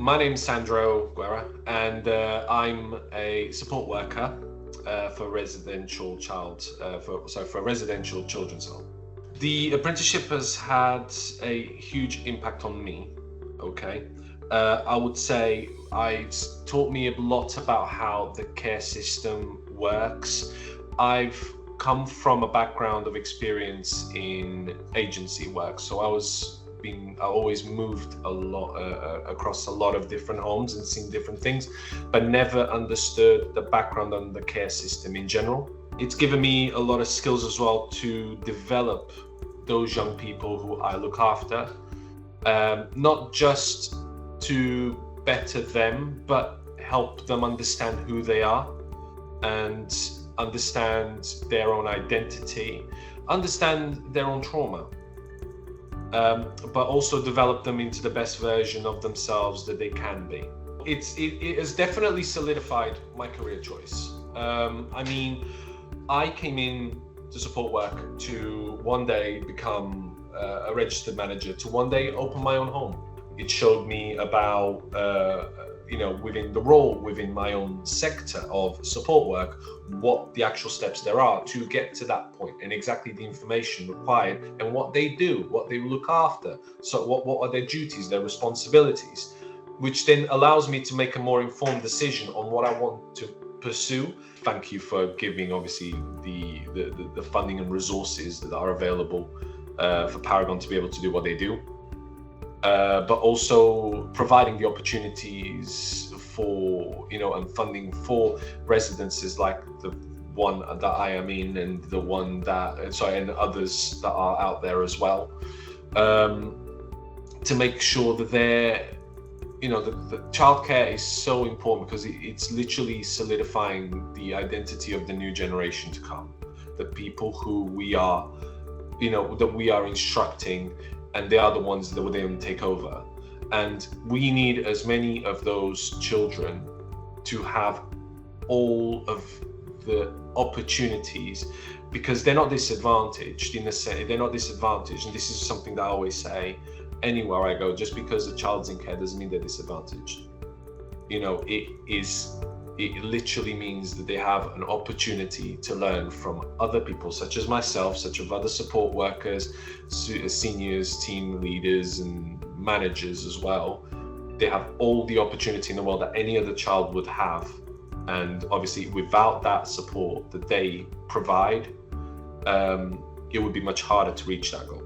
my name's Sandro Guerra, and I'm a support worker for residential children's home. The apprenticeship has had a huge impact on me. Okay, I would say it's taught me a lot about how the care system works. I've come from a background of experience in agency work, so I always moved a lot across a lot of different homes and seen different things, but never understood the background on the care system in general. It's given me a lot of skills as well to develop those young people who I look after, not just to better them, but help them understand who they are and understand their own identity, understand their own trauma. But also develop them into the best version of themselves that they can be. It has definitely solidified my career choice. I came in to support work to one day become a registered manager, to one day open my own home. It showed me about, within the role, within my own sector of support work, what the actual steps there are to get to that point, and exactly the information required and what they do, what they look after. So what are their duties, their responsibilities, which then allows me to make a more informed decision on what I want to pursue. Thank you for giving, obviously, the funding and resources that are available for Paragon to be able to do what they do. But also providing the opportunities for, and funding for residences like the one that I am in, and the one and others that are out there as well, to make sure that the childcare is so important, because it's literally solidifying the identity of the new generation to come, the people who we are, that we are instructing, and they are the ones that will then take over. And we need as many of those children to have all of the opportunities, because they're not disadvantaged in the sense, they're not disadvantaged. And this is something that I always say anywhere I go: just because a child's in care doesn't mean they're disadvantaged. It literally means that they have an opportunity to learn from other people, such as myself, such as other support workers, seniors, team leaders, and managers as well. They have all the opportunity in the world that any other child would have. And obviously, without that support that they provide, it would be much harder to reach that goal.